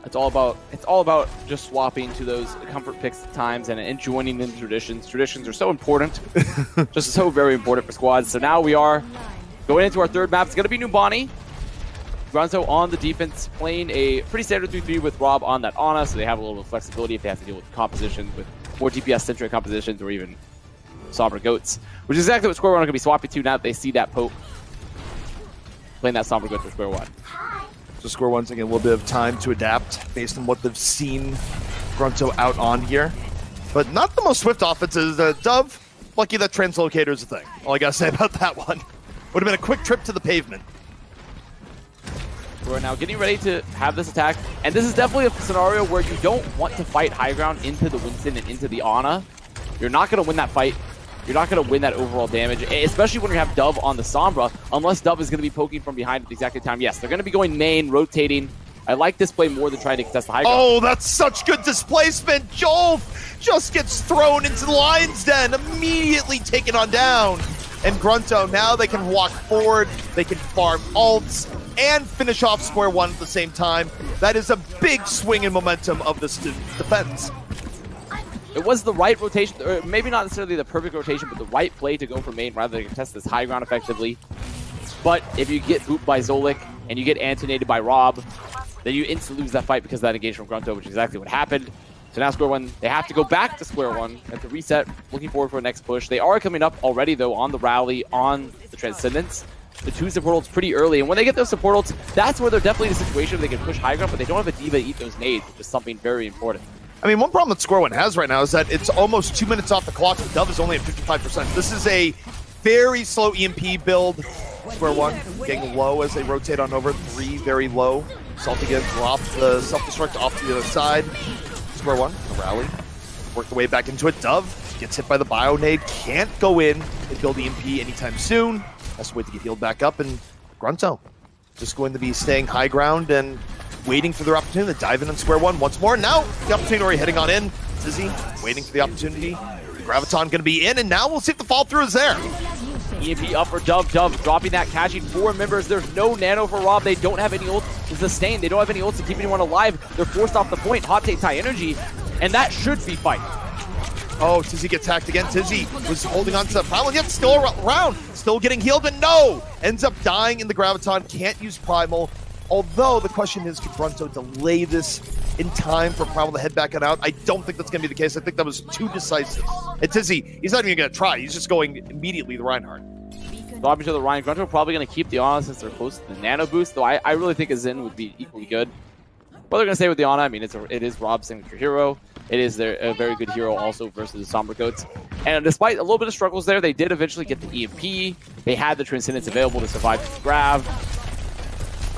It's all about just swapping to those comfort picks at times and joining in traditions. Traditions are so important, just so very important for squads. So now we are going into our third map. It's going to be Numbani. GRUNTo on the defense, playing a pretty standard 3-3 with Rob on that Ana, so they have a little bit of flexibility if they have to deal with compositions with more DPS-centric compositions or even Sombra Goats, which is exactly what Square One are going to be swapping to now that they see that poke. Playing that Sombra Goat for Square One. So Square One's taking a little bit of time to adapt based on what they've seen GRUNTo out on here. But not the most swift offenses. Dove, lucky that translocator is a thing. All I got to say about that one. Would have been a quick trip to the pavement. We're now getting ready to have this attack, and this is definitely a scenario where you don't want to fight high ground into the Winston and into the Ana. You're not going to win that fight. You're not going to win that overall damage, especially when you have Dove on the Sombra, unless Dove is going to be poking from behind at the exact time. Yes, they're going to be going main, rotating. I like this play more than trying to contest the high ground. Oh, that's such good displacement. Jolf just gets thrown into the Lion's Den, immediately taken on down. And GRUNTo, now they can walk forward, they can farm ults, and finish off Square One at the same time. That is a big swing in momentum of this defense. It was the right rotation, or maybe not necessarily the perfect rotation, but the right play to go for main rather than contest this high ground effectively. But if you get booped by Zolik and you get antonated by Rob, then you instantly lose that fight because of that engagement from GRUNTo, which is exactly what happened. So now Square One, they have to go back to Square One at the reset, looking forward for a next push. They are coming up already, though, on the rally, on the Transcendence. The two support ults pretty early, and when they get those support ults, that's where they're definitely in a situation where they can push high ground, but they don't have a D.Va to eat those nades, which is something very important. I mean, one problem that Square One has right now is that it's almost 2 minutes off the clock, and Dove is only at 55%. This is a very slow EMP build. Square One getting low as they rotate on over, 3 very low. Salty again, drop the self-destruct off to the other side. Square One, the rally, work the way back into it. Dove gets hit by the bio nade, can't go in and build EMP anytime soon. Has to wait to get healed back up, and GRUNTo just going to be staying high ground and waiting for their opportunity to dive in on Square One once more. Now the opportunity already heading on in. Zizzy waiting for the opportunity. Graviton going to be in, and now we'll see if the fall through is there. EMP up for Dove. Dove dropping that, catching 4 members. There's no nano for Rob. They don't have any ults to sustain. They don't have any ults to keep anyone alive. They're forced off the point. Hot take high energy, and that should be fight. Oh, Tizzy gets hacked again. Tizzy was holding on to the Primal, and yet still around. Still getting healed, but no! Ends up dying in the Graviton. Can't use Primal. Although the question is, can GRUNTo delay this in time for Primal to head back on out? I don't think that's going to be the case. I think that was too decisive. And Tizzy, he's not even going to try. He's just going immediately the Reinhardt. Dropping to the Ryan. GRUNTo probably going to keep the Ana since they're close to the nano boost, though I really think a Zen would be equally good. What they're going to stay with the Ana, I mean, it is Rob's signature hero. It is a very good hero also versus the Sombra Goats. And despite a little bit of struggles there, they did eventually get the EMP. They had the Transcendence available to survive the grab.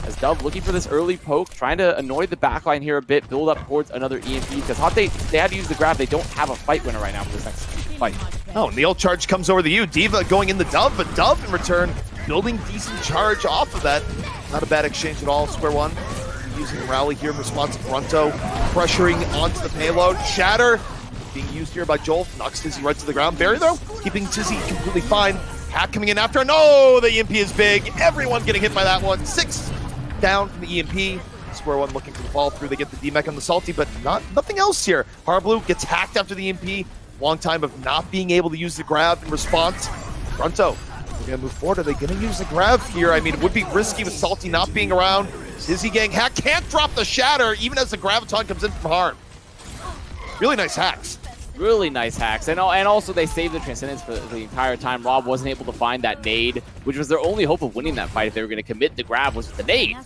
As Dove looking for this early poke, trying to annoy the backline here a bit, build up towards another EMP, because Hot they had to use the grab. They don't have a fight winner right now for this next fight. Oh, and the ult charge comes over to you. D.Va going in the Dove, but Dove in return building decent charge off of that. Not a bad exchange at all. Square One using the rally here in response to GRUNTo, pressuring onto the payload. Shatter being used here by Joel, knocks Tizzy right to the ground. Barry, though, keeping Tizzy completely fine. Hack coming in after. No, the EMP is big. Everyone getting hit by that one. 6 down from the EMP. Square One looking for the fall through. They get the D-Mech on the Salty, but nothing else here. Harblue gets hacked after the EMP. Long time of not being able to use the grab in response. GRUNTo, they're going to move forward. Are they going to use the grab here? I mean, it would be risky with Salty not being around. Tizzy getting hacked. Can't drop the Shatter, even as the Graviton comes in from harm. Really nice hacks. Really nice hacks. And also they saved the Transcendence for the entire time. Rob wasn't able to find that nade, which was their only hope of winning that fight if they were going to commit the grab was with the nade.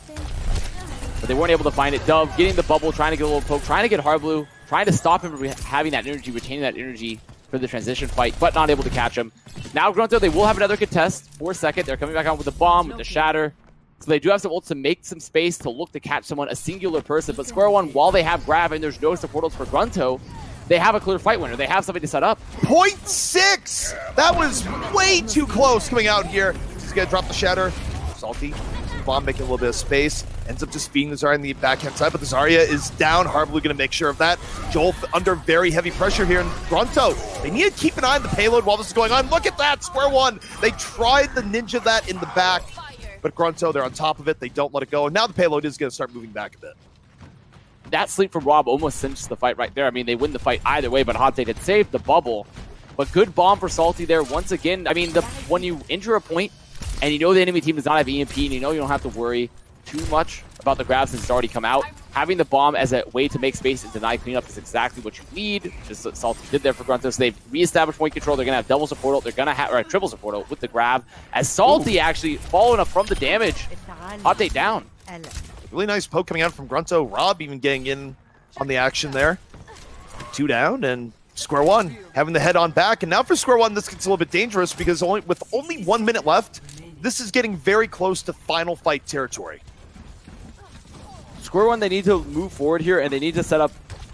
But they weren't able to find it. Dove getting the bubble, trying to get a little poke, trying to get Harblue, trying to stop him from having that energy, retaining that energy for the transition fight, but not able to catch him. Now GRUNTo, they will have another contest for a second. They're coming back on with the bomb, with the Shatter. So they do have some ults to make some space to look to catch someone, a singular person. But Square One, while they have grab and there's no support ults for GRUNTo, they have a clear fight winner. They have something to set up. 0.6! That was way too close coming out here. He's going to drop the Shatter. Salty. Bomb making a little bit of space. Ends up just feeding the Zarya on the backhand side, but the Zarya is down. Harblue going to make sure of that. Joel under very heavy pressure here in GRUNTo. They need to keep an eye on the payload while this is going on. Look at that! Square One. They tried the ninja that in the back, but GRUNTo, they're on top of it. They don't let it go. And now the payload is going to start moving back a bit. that sleep from Rob almost cinches the fight right there. I mean, they win the fight either way, but HamTornado had saved the bubble. But good bomb for Salty there once again. I mean, when you injure a point and you know the enemy team does not have EMP and you know you don't have to worry too much about the grab since it's already come out, having the bomb as a way to make space and deny cleanup is exactly what you need, just what Salty did there for GRUNTo. So they've reestablished point control. They're going to have double support ult. They're going to have, or triple support ult with the grab. As Salty actually following up from the damage. HamTornado down. Really nice poke coming out from GRUNTo. Rob even getting in on the action there. 2 down and Square One having the head on back. And now for Square One, this gets a little bit dangerous because with only 1 minute left, this is getting very close to final fight territory. Square One, they need to move forward here, and they need to set up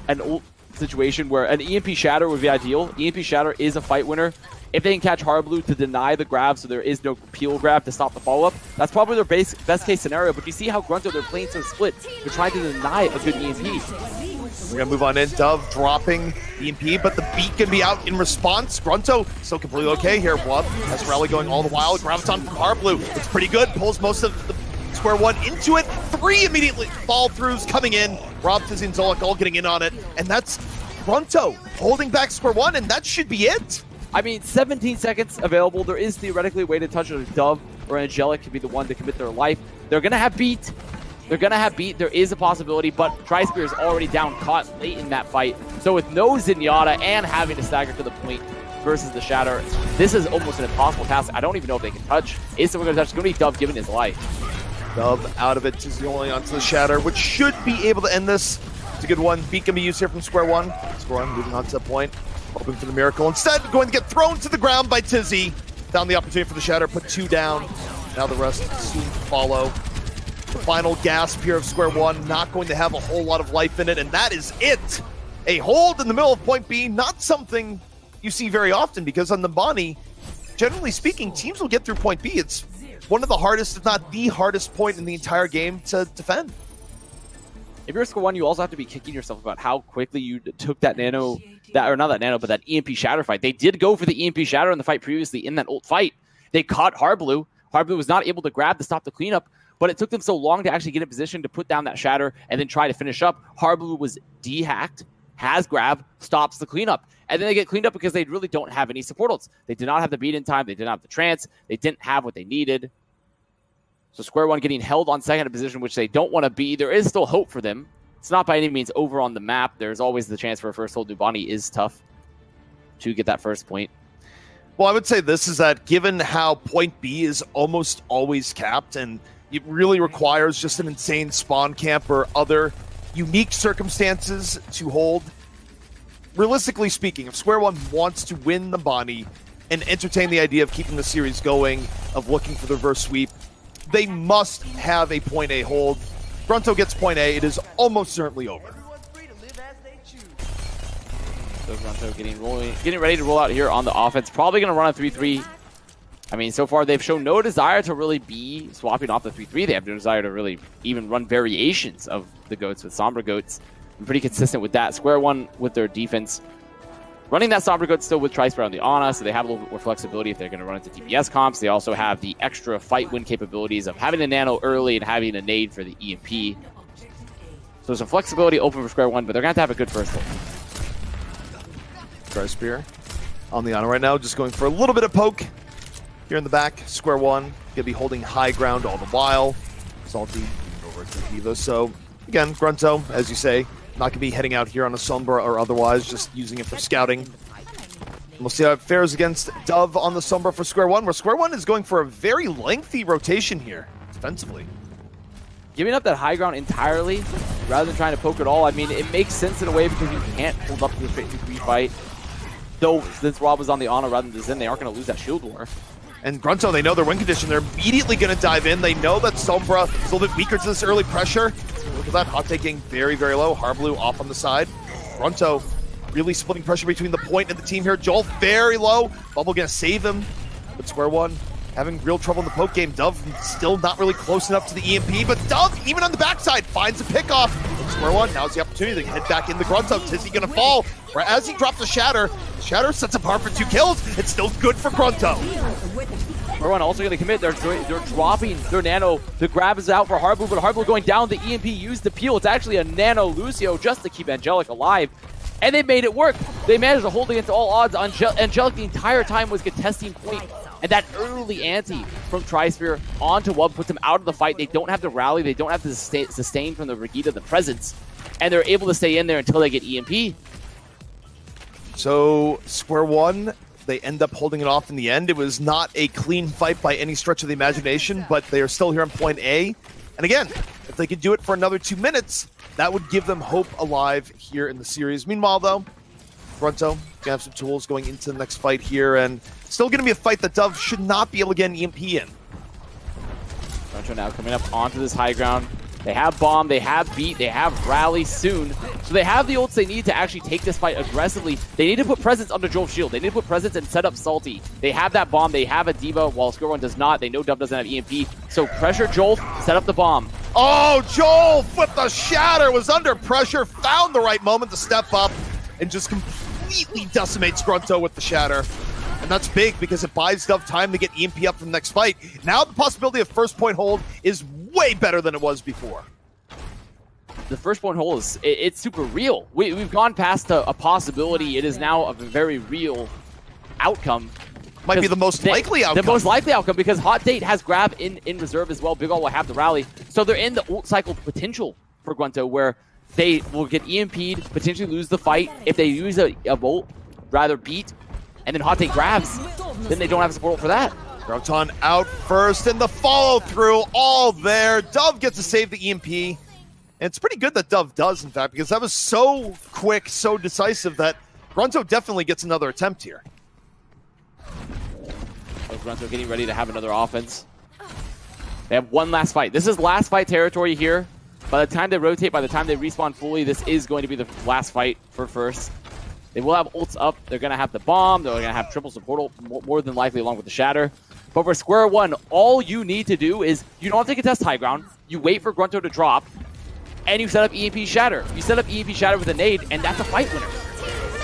an ult situation where an EMP Shatter would be ideal. EMP Shatter is a fight winner. If they can catch Harblu to deny the grab so there is no peel grab to stop the follow-up, that's probably their best case scenario. But you see how GRUNTo, they're playing so split. They're trying to deny a good EMP. We're going to move on in. Dove dropping EMP, but the beat can be out in response. GRUNTo still completely okay here. Wub has Rally going all the while. Graviton from Harblu. It's pretty good. Pulls most of the Square One into it. 3 immediately fall-throughs coming in. Rob, Tizzy, and Zolik all getting in on it. And that's GRUNTo holding back Square One, and that should be it. I mean, 17 seconds available. There is theoretically a way to touch a Dove or Angelic could be the one to commit their life. They're going to have beat. They're going to have beat. There is a possibility, but Tri-Spear is already down, caught late in that fight. So with no Zenyatta and having to stagger to the point versus the Shatter, this is almost an impossible task. I don't even know if they can touch. Is someone going to touch? It's going to be Dove giving his life. Dove out of it. Tizzy only onto the Shatter, which should be able to end this. It's a good one. Beat can be used here from Square One. Square One moving on to the point. Hoping for the miracle. Instead, going to get thrown to the ground by Tizzy. Found the opportunity for the Shatter, put 2 down. Now the rest soon follow. The final gasp here of Square One, not going to have a whole lot of life in it, and that is it. A hold in the middle of point B, not something you see very often because on the Bonnie, generally speaking, teams will get through point B. It's one of the hardest, if not the hardest point in the entire game to defend. If you're Square One, you also have to be kicking yourself about how quickly you took that nano, but that EMP Shatter fight. They did go for the EMP Shatter in the fight previously in that ult fight. They caught Harblu. Harblu was not able to grab to stop the cleanup, but it took them so long to actually get in position to put down that Shatter and then try to finish up. Harblu was de-hacked, has grab, stops the cleanup. And then they get cleaned up because they really don't have any support ults. They did not have the beat in time. They did not have the trance. They didn't have what they needed. So Square One getting held on second in position, which they don't want to be. There is still hope for them. It's not by any means over on the map. There's always the chance for a first hold. Nubani is tough to get that first point. Well, I would say this is that given how point B is almost always capped and it really requires just an insane spawn camp or other unique circumstances to hold. Realistically speaking, if Square One wants to win the Bonnie and entertain the idea of keeping the series going, of looking for the reverse sweep, they must have a point A hold. GRUNTo gets point A, it is almost certainly over. So GRUNTo getting ready to roll out here on the offense. Probably going to run a 3-3. I mean, so far they've shown no desire to really be swapping off the 3-3. They have no desire to really even run variations of the Goats with Sombra Goats. I'm pretty consistent with that. Square One with their defense. Running that Sombra Goat still with Tri-Spear on the Ana, so they have a little bit more flexibility if they're going to run into DPS comps. They also have the extra fight win capabilities of having a nano early and having a nade for the EMP. So there's some flexibility open for Square One, but they're going to have a good first hold. Tri-Spear on the Ana right now, just going for a little bit of poke here in the back. Square One going to be holding high ground all the while. Salty over to Diva. So again, GRUNTo, as you say, not going to be heading out here on a Sombra or otherwise, just using it for scouting. We'll see how it fares against Dove on the Sombra for Square One, where Square One is going for a very lengthy rotation here, defensively. Giving up that high ground entirely, rather than trying to poke at all, I mean, it makes sense in a way because you can't hold up to the straight 2-3 fight. Though, since Rob was on the Ana rather than the Zen, they aren't going to lose that shield war. And GRUNTo, they know their win condition. They're immediately going to dive in. They know that Sombra is a little bit weaker to this early pressure. Look at that, hot take getting very, very low. Harblu off on the side. GRUNTo really splitting pressure between the point and the team here. Joel very low. Bubble going to save him. But Square One having real trouble in the poke game. Dove still not really close enough to the EMP, but Dove, even on the backside, finds a pickoff. Square One, now's the opportunity to head back into GRUNTo. Tizzy going to fall. Right as he drops the Shatter sets up hard for 2 kills. It's still good for GRUNTo. Square One also going to commit. They're dropping their Nano. The grab is out for Harblue, but Harblue going down. The EMP used the peel. It's actually a Nano Lucio just to keep Angelic alive. And they made it work. They managed to hold against all odds. Angelic the entire time was contesting point. And that early ante from Trisphere onto Wub puts them out of the fight. They don't have to rally. They don't have to sustain from the Regita, the presence. And they're able to stay in there until they get EMP. So Square One, they end up holding it off in the end. It was not a clean fight by any stretch of the imagination, but they are still here on point A. And again, if they could do it for another 2 minutes, that would give them hope alive here in the series. Meanwhile, though, GRUNTo gonna have some tools going into the next fight here, and still gonna be a fight that Dove should not be able to get an EMP in. GRUNTo now coming up onto this high ground. They have Bomb, they have Beat, they have Rally soon. So they have the ults they need to actually take this fight aggressively. They need to put presence under Jolt's shield. They need to put presence and set up Salty. They have that Bomb, they have a D.Va, while Square One does not. They know Dove doesn't have EMP. So pressure Jolt, set up the Bomb. Oh, Joel with the shatter was under pressure, found the right moment to step up, and just completely decimates GRUNTo with the shatter. And that's big because it buys Dove time to get EMP up for the next fight. Now the possibility of first point hold is way better than it was before. The first point hold is it's super real. We've gone past a possibility. It is now a very real outcome. Might be the most likely outcome. The most likely outcome because Hot Date has grab in reserve as well. Big Ol will have the rally. So they're in the ult cycle potential for GRUNTo where they will get EMP'd, potentially lose the fight. If they use a ult, rather Beat, and then Hot Take grabs, then they don't have support for that. GRUNTo out first, and the follow-through all there. Dove gets to save the EMP. And it's pretty good that Dove does, in fact, because that was so quick, so decisive that GRUNTo definitely gets another attempt here. GRUNTo getting ready to have another offense. They have one last fight. This is last fight territory here. By the time they rotate, by the time they respawn fully, this is going to be the last fight for first. They will have ults up. They're going to have the Bomb. They're going to have triple support more than likely along with the Shatter. But for Square One, all you need to do is you don't have to contest high ground. You wait for GRUNTo to drop, and you set up EMP Shatter. You set up EMP Shatter with a nade, and that's a fight winner.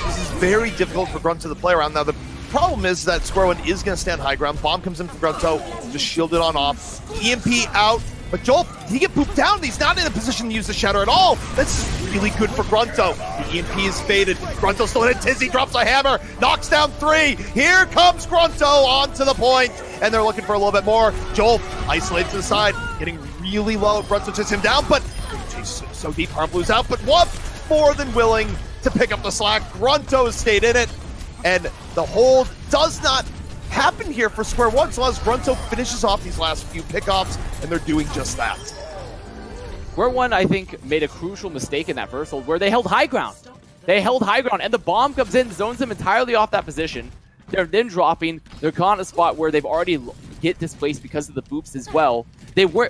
This is very difficult for GRUNTo to play around. Now, the problem is that Square One is going to stand high ground. Bomb comes in for GRUNTo, just shield it on off. EMP out. But Joel, he get booped down. He's not in a position to use the shatter at all. That's really good for GRUNTo. The EMP is faded. GRUNTo still in it. Tizzy drops a hammer, knocks down 3. Here comes GRUNTo onto the point, and they're looking for a little bit more. Joel isolated to the side, getting really low. GRUNTo chases him down, but he's so deep. Harmblue's out, but Wub more than willing to pick up the slack. GRUNTo has stayed in it, and the hold does not happen here for Square One, so as GRUNTo finishes off these last few pickoffs, and they're doing just that. Square One, I think, made a crucial mistake in that first hold where they held high ground. They held high ground, and the Bomb comes in, zones them entirely off that position. They're then dropping. They're caught in a spot where they've already get displaced because of the boops as well.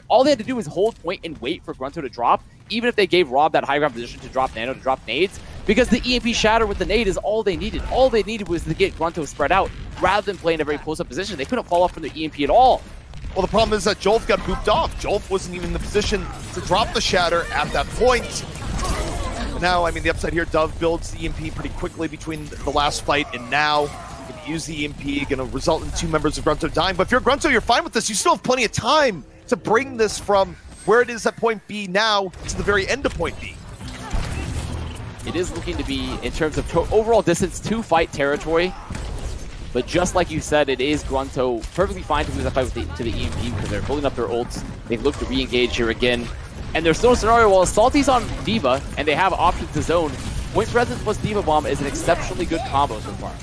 All they had to do was hold point and wait for GRUNTo to drop, even if they gave Rob that high ground position to drop Nano, to drop nades, because the EMP Shatter with the nade is all they needed. All they needed was to get GRUNTo spread out rather than play in a very close-up position. They couldn't fall off from the EMP at all. Well, the problem is that Jolf got booped off. Jolf wasn't even in the position to drop the Shatter at that point. But now, I mean, the upside here, Dove builds the EMP pretty quickly between the last fight and now. Going to use the EMP, going to result in 2 members of GRUNTo dying. But if you're GRUNTo, you're fine with this. You still have plenty of time to bring this from where it is at point B now to the very end of point B. It is looking to be, in terms of overall distance, 2-fight territory. But just like you said, it is GRUNTo perfectly fine to lose that fight to the EMP because they're building up their ults. They've looked to re-engage here again. And there's no scenario while Salty's on D.Va and they have options to zone. Point presence plus D.Va Bomb is an exceptionally good combo so far.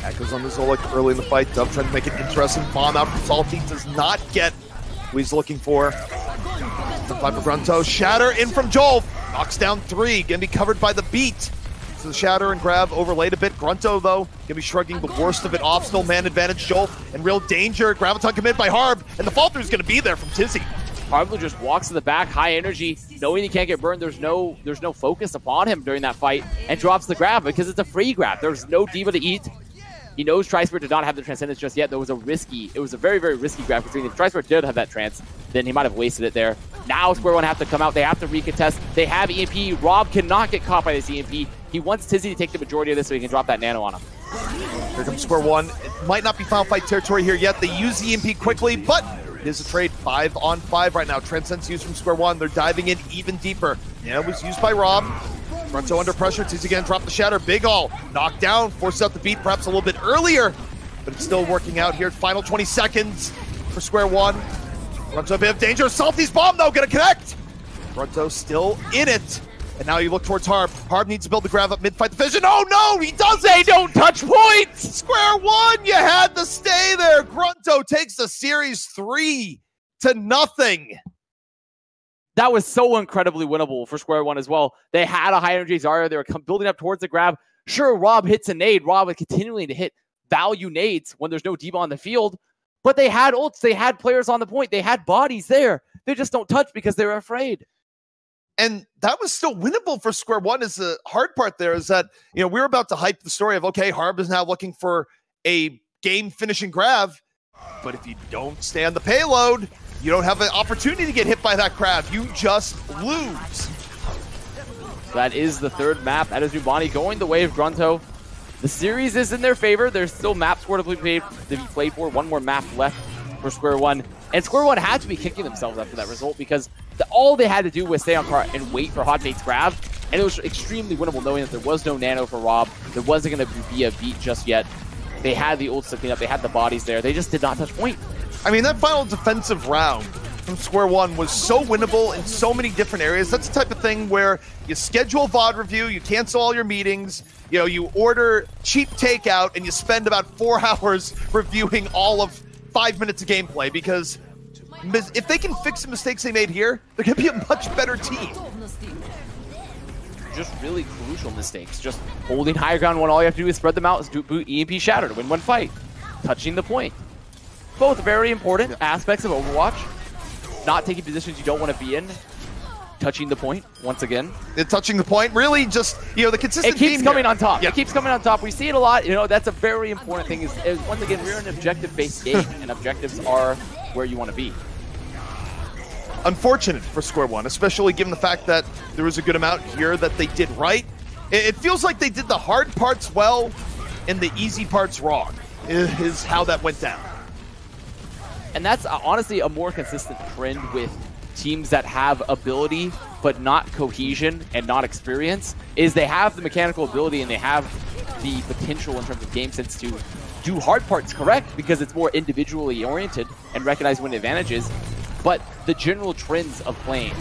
Echoes on the Zolik early in the fight. Dove trying to make it interesting. Bomb out from Salty. Does not get what he's looking for. The fight for GRUNTo. Shatter in from Joel. Knocks down 3. Gonna be covered by the beat. So the Shatter and grab overlaid a bit. GRUNTo, though, gonna be shrugging the worst of it off. Still man advantage. Joel in real danger. Graviton committed by Harb. And the fall through is gonna be there from Tizzy. Harblue just walks to the back, high energy, knowing he can't get burned. There's no focus upon him during that fight, and drops the grab because it's a free grab. There's no D.Va to eat. He knows Trisphere did not have the Transcendence just yet. It was a very, very risky grab, considering if Trisphere did have that Trance, then he might have wasted it there. Now Square One have to come out. They have to recontest. They have EMP. Rob cannot get caught by this EMP. He wants Tizzy to take the majority of this so he can drop that Nano on him. Here comes square one. It might not be final fight territory here yet. They use the EMP quickly, but it is a trade 5-on-5 right now. Transcend's used from square one. They're diving in even deeper. Yeah, it was used by Rob. GRUNTo under pressure. Sees again, drop the shatter. Big All knocked down, forces out the beat perhaps a little bit earlier, but it's still working out here. Final 20 seconds for square one. GRUNTo a bit of danger. Salty's bomb though, gonna connect. GRUNTo still in it. And now you look towards Harb. Harb needs to build the grab up mid-fight the vision. Oh no, he doesn't! They don't touch points! Square one, you had to stay there. GRUNTo takes the series 3-0. That was so incredibly winnable for square one as well. They had a high energy Zarya. They were building up towards the grab. Sure, Rob hits a nade. Rob is continuing to hit value nades when there's no D.Va on the field. But they had ults. They had players on the point. They had bodies there. They just don't touch because they're afraid. And that was still winnable for square one. Is the hard part there is that, you know, we're about to hype the story of, okay, Harb is now looking for a game-finishing grab. But if you don't stay on the payload, you don't have an opportunity to get hit by that grab. You just lose. That is the third map. That is Rubani going the way of GRUNTo. The series is in their favor. There's still map score to be played for. One more map left for square one. And square one had to be kicking themselves after that result because all they had to do was stay on cart and wait for Hot Nate's grab. And it was extremely winnable knowing that there was no nano for Rob. There wasn't going to be a beat just yet. They had the ults to clean up. They had the bodies there. They just did not touch point. I mean, that final defensive round from square one was so winnable in so many different areas. That's the type of thing where you schedule VOD review, you cancel all your meetings, you know, you order cheap takeout, and you spend about 4 hours reviewing all of 5 minutes of gameplay, because if they can fix the mistakes they made here, they're going to be a much better team. Just really crucial mistakes. Just holding higher ground when all you have to do is spread them out, do EMP Shatter to win one fight. Touching the point. Both very important aspects of Overwatch. Not taking positions you don't want to be in. Touching the point, once again. Touching the point, really just, you know, the consistent It keeps coming on top. Yeah. It keeps coming on top. We see it a lot. You know, that's a very important thing. Is once again, we're an objective-based game, and objectives are where you want to be. Unfortunate for square one, especially given the fact that there was a good amount here that they did right. It feels like they did the hard parts well and the easy parts wrong, is how that went down. And that's honestly a more consistent trend with teams that have ability but not cohesion and not experience, is they have the mechanical ability and they have the potential in terms of game sense to do hard parts correct because it's more individually oriented and recognize win advantages. But the general trends of playing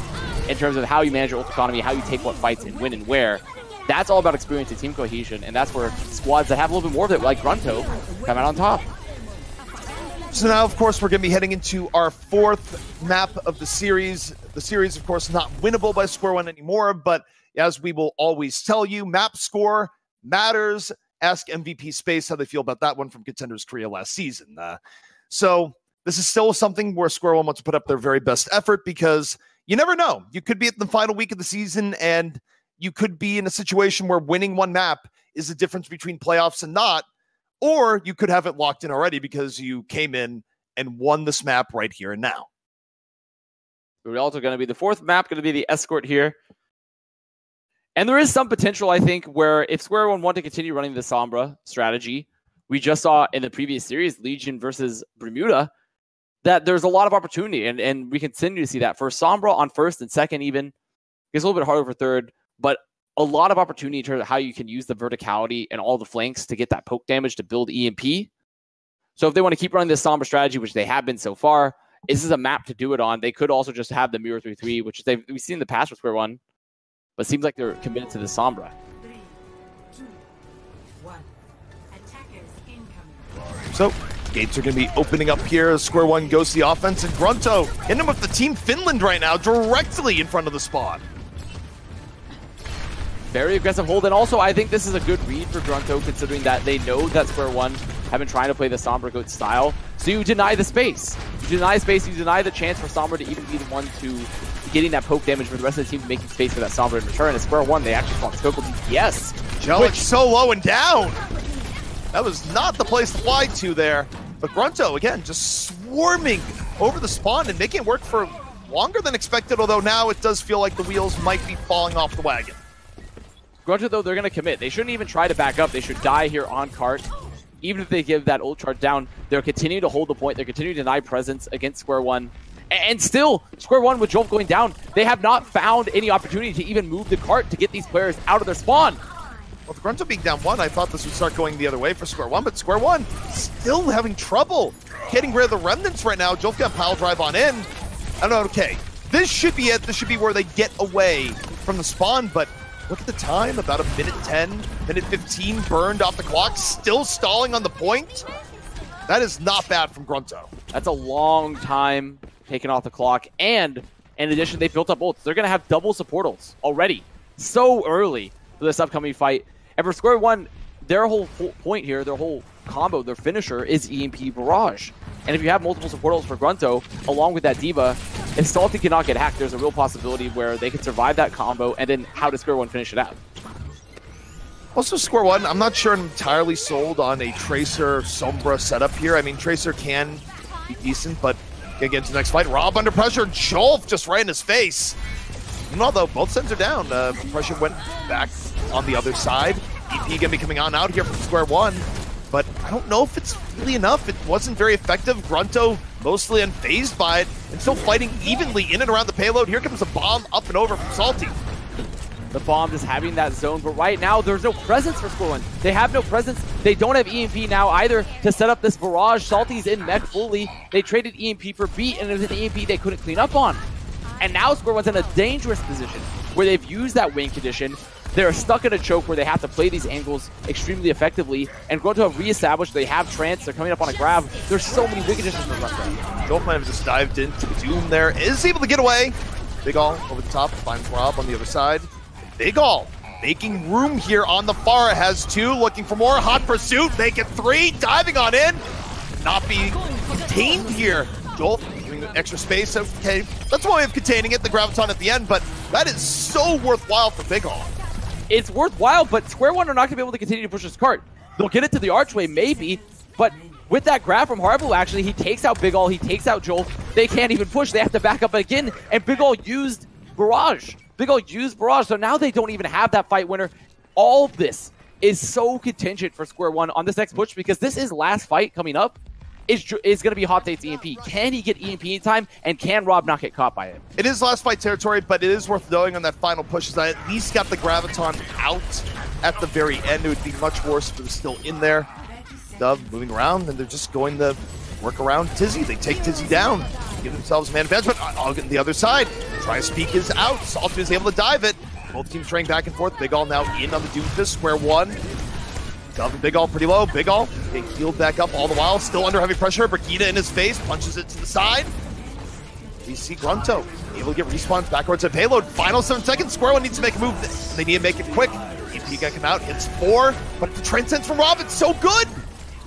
in terms of how you manage your ult economy, how you take what fights and when and where, that's all about experience and team cohesion, and that's where squads that have a little bit more of it, like GRUNTo, come out on top. So now, of course, we're going to be heading into our 4th map of the series. The series, of course, not winnable by square one anymore, but as we will always tell you, map score matters. Ask MVP Space how they feel about that one from Contenders Korea last season. So this is still something where square one wants to put up their very best effort, because you never know. You could be at the final week of the season and you could be in a situation where winning one map is the difference between playoffs and not. Or you could have it locked in already because you came in and won this map right here and now. We're also going to be the 4th map, going to be the Escort here. And there is some potential, I think, where if square one want to continue running the Sombra strategy, we just saw in the previous series, Legion versus Bermuda, that there's a lot of opportunity. And we continue to see that for Sombra on 1st and 2nd even. It's a little bit harder for 3rd, but a lot of opportunity in terms of how you can use the verticality and all the flanks to get that poke damage to build EMP. So if they want to keep running this Sombra strategy, which they have been so far, this is a map to do it on. They could also just have the Mirror 3-3, which we've seen in the past with square one, but it seems like they're committed to the Sombra. 3, 2, 1. Attackers incoming. So gates are going to be opening up here as square one goes to the offense, and GRUNTo hitting him with the Team Finland right now, directly in front of the spawn. Very aggressive hold, and also I think this is a good read for GRUNTo, considering that they know that square one have been trying to play the Sombra Goat style. So you deny the space. You deny space, you deny the chance for Sombra to even be the one to getting that poke damage for the rest of the team, making space for that Sombra in return. At square one, they actually fought Scope DPS. Jellic so low and down. That was not the place to fly to there. But GRUNTo, again, just swarming over the spawn and making it work for longer than expected, although now it does feel like the wheels might be falling off the wagon. GRUNTo, though, they're going to commit. They shouldn't even try to back up. They should die here on cart. even if they give that ult charge down, they're continuing to hold the point. They're continuing to deny presence against Square One. And still, Square One with Jolf going down, they have not found any opportunity to even move the cart to get these players out of their spawn. Well, with GRUNTo being down 1, I thought this would start going the other way for Square One, but Square One still having trouble getting rid of the remnants right now. Jolf got pile drive on in. I don't know, okay. This should be it. This should be where they get away from the spawn, but look at the time, about a minute 10, minute 15 burned off the clock, still stalling on the point. That is not bad from GRUNTo. That's a long time taken off the clock, and in addition, they built up ults. They're going to have double support ults already, so early for this upcoming fight. And for Square One, their whole point here, their whole combo, their finisher is EMP Barrage. And if you have multiple support ults for GRUNTo, along with that D.Va, if Salty cannot get hacked, there's a real possibility where they could survive that combo, and then how does Square One finish it out? Also, Square One, I'm not sure I'm entirely sold on a Tracer Sombra setup here. I mean, Tracer can be decent, but gonna get into the next fight. Rob under pressure, Jolf just right in his face. And although both sends are down, pressure went back on the other side. EP gonna be coming on out here from Square One, but I don't know if it's really enough. It wasn't very effective. GRUNTo mostly unfazed by it and still fighting evenly in and around the payload. Here comes a bomb up and over from Salty. The bomb just having that zone, but right now there's no presence for Square One. They have no presence. They don't have EMP now either to set up this barrage. Salty's in mech fully. They traded EMP for beat, and it was an EMP they couldn't clean up on. And now Square One's in a dangerous position where they've used that wing condition. They're stuck in a choke where they have to play these angles extremely effectively, and GRUNTo have reestablished they have trance. They're coming up on a grab. There's so many wing conditions for GRUNTo. Jolf might have just dived into the Doom there. Is able to get away. Big All over the top, finds Rob on the other side. Big All making room here on the far, has 2, looking for more. Hot pursuit, make it 3, diving on in. Not be contained here. Jolf giving extra space. Okay, that's one way of containing it, the Graviton at the end, but that is so worthwhile for Big All. It's worthwhile, but Square One are not going to be able to continue to push this cart. They'll get it to the archway, maybe, but with that grab from Harblue, actually, he takes out Big All, he takes out Jolf. They can't even push. They have to back up again, and Big All used Barrage. Big All used Barrage, so now they don't even have that fight winner. All of this is so contingent for Square One on this next push, because this is last fight coming up. Is going to be Hot Tate's EMP. Can he get EMP in time, and can Rob not get caught by it? It is last fight territory, but it is worth knowing on that final push is that at least got the Graviton out at the very end. It would be much worse if it was still in there. Dove moving around, and they're just going to work around Tizzy. They take Tizzy down, give themselves a man advantage, but I'll get the other side. Try Speak is out. Salty is able to dive it. Both teams training back and forth. Big All now in on the Doomfist. Square One. Dove and Big All pretty low. Big All getting healed back up all the while. Still under heavy pressure. Brigitte in his face. Punches it to the side. We see GRUNTo able to get respawns backwards at payload. Final 7 seconds. Square One needs to make a move. They need to make it quick. EP got come out. Hits 4. But the transcends from Rob. It's so good.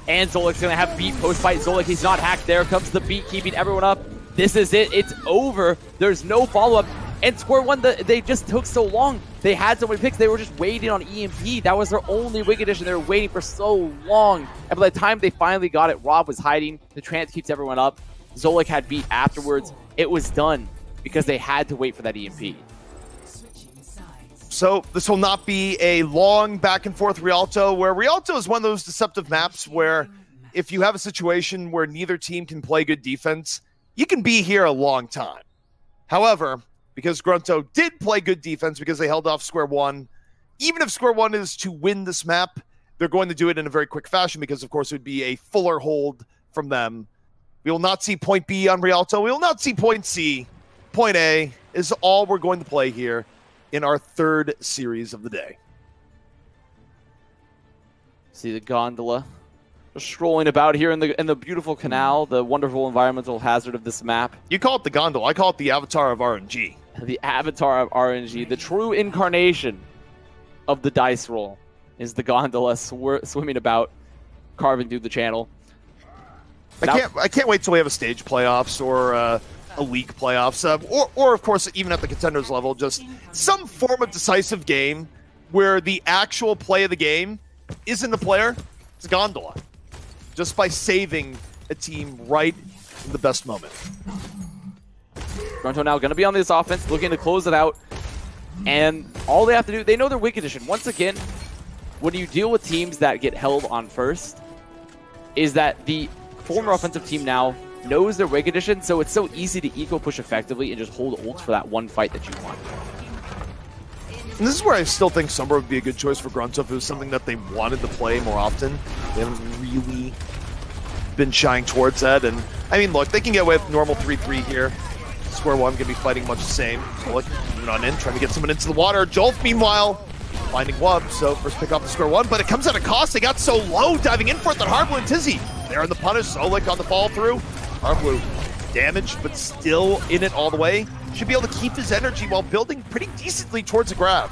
And Zolik's going to have beat post-fight. Zolik, he's not hacked. There comes the beat, keeping everyone up. This is it. It's over. There's no follow-up. And Square One, they just took so long. They had so many picks. They were just waiting on EMP. That was their only wing addition. They were waiting for so long. And by the time they finally got it, Rob was hiding. The trance keeps everyone up. Zolik had beat afterwards. It was done because they had to wait for that EMP. So this will not be a long back and forth Rialto, where Rialto is one of those deceptive maps where if you have a situation where neither team can play good defense, you can be here a long time. However, because GRUNTo did play good defense because they held off Square One, even if Square One is to win this map, they're going to do it in a very quick fashion because, of course, it would be a fuller hold from them. We will not see point B on Rialto. We will not see point C. Point A is all we're going to play here in our 3rd series of the day. See the gondola just strolling about here in the beautiful canal, the wonderful environmental hazard of this map. You call it the gondola. I call it the avatar of RNG. The avatar of RNG, the true incarnation of the dice roll, is the gondola swimming about, carving through the channel. I can't wait till we have a stage playoffs or a league playoffs, or of course even at the contenders level, just some form of decisive game where the actual play of the game isn't the player, it's a gondola. Just by saving a team right in the best moment. GRUNTo now going to be on this offense, looking to close it out. And all they have to do, they know their win condition. Once again, when you deal with teams that get held on first, is that the former offensive team now knows their win condition, so it's so easy to eco push effectively and just hold ults for that one fight that you want. And this is where I still think Sombra would be a good choice for GRUNTo if it was something that they wanted to play more often. They haven't really been shying towards that. And I mean, look, they can get away with normal 3-3 here. Square one gonna be fighting much the same. So look, moving on in, trying to get someone into the water. Jolf, meanwhile, finding Wub. So first pick off the square one, but it comes at a cost. They got so low, diving in for it that Harblu and Tizzy, they're in the punish. Zolik on the fall through. Harblu damaged, but still in it all the way. Should be able to keep his energy while building pretty decently towards a grab.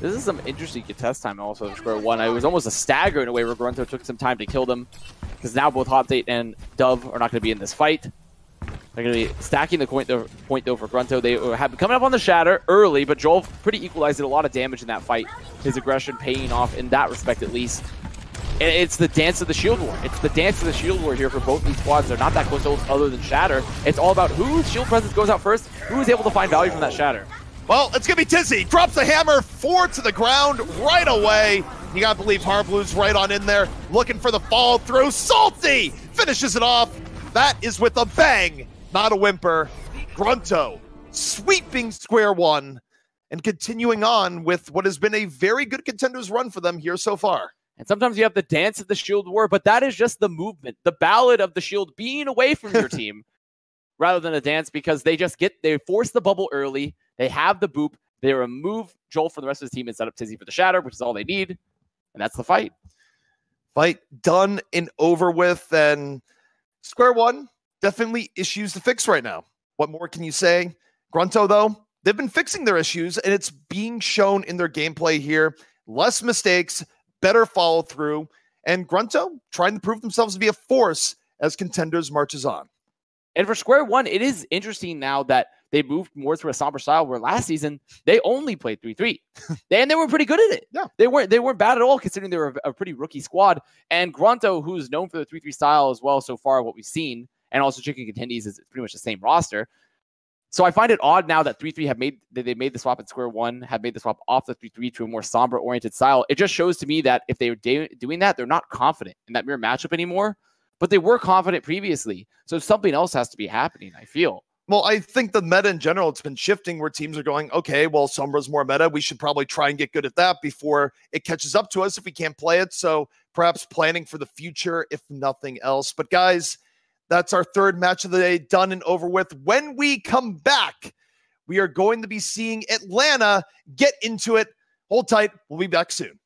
This is some interesting contest time also for square one. It was almost a stagger in a way where GRUNTo took some time to kill them, because now both Hot8 and Dove are not going to be in this fight. They're going to be stacking the point though for GRUNTo. They have been coming up on the Shatter early, but Joel pretty equalized, did a lot of damage in that fight. His aggression paying off in that respect at least. And it's the dance of the shield war. It's the dance of the shield war here for both these squads. They're not that close to other than Shatter. It's all about whose shield presence goes out first, who is able to find value from that Shatter. Well, it's going to be Tizzy. Drops the hammer, 4 to the ground right away. You got to believe Harblu's right on in there, looking for the fall through. Salty finishes it off. That is with a bang, not a whimper. GRUNTo sweeping square one and continuing on with what has been a very good Contenders run for them here so far. And sometimes you have the dance of the shield war, but that is just the movement, the ballad of the shield being away from your team rather than a dance, because they force the bubble early. They have the boop. They remove Joel from the rest of his team and set up Tizzy for the Shatter, which is all they need. And that's the fight. Fight done and over with. And square one, definitely issues to fix right now. What more can you say? GRUNTo, though, they've been fixing their issues, and it's being shown in their gameplay here. Less mistakes, better follow through, and GRUNTo trying to prove themselves to be a force as Contenders marches on. And for square one, it is interesting now that they moved more to a Sombra style, where last season they only played 3-3. And they were pretty good at it. Yeah. They weren't bad at all, considering they were a pretty rookie squad. And GRUNTo, who's known for the 3-3 style as well so far, what we've seen, and also Chicken Contendies is pretty much the same roster. So I find it odd now that 3-3 they made the swap at square one, have made the swap off the 3-3 to a more Sombra-oriented style. It just shows to me that if they were doing that, they're not confident in that mirror matchup anymore. But they were confident previously. So something else has to be happening, I feel. Well, I think the meta in general, it's been shifting where teams are going, okay, well, Sombra's more meta. We should probably try and get good at that before it catches up to us if we can't play it. So perhaps planning for the future, if nothing else. But guys, that's our third match of the day done and over with. When we come back, we are going to be seeing Atlanta get into it. Hold tight. We'll be back soon.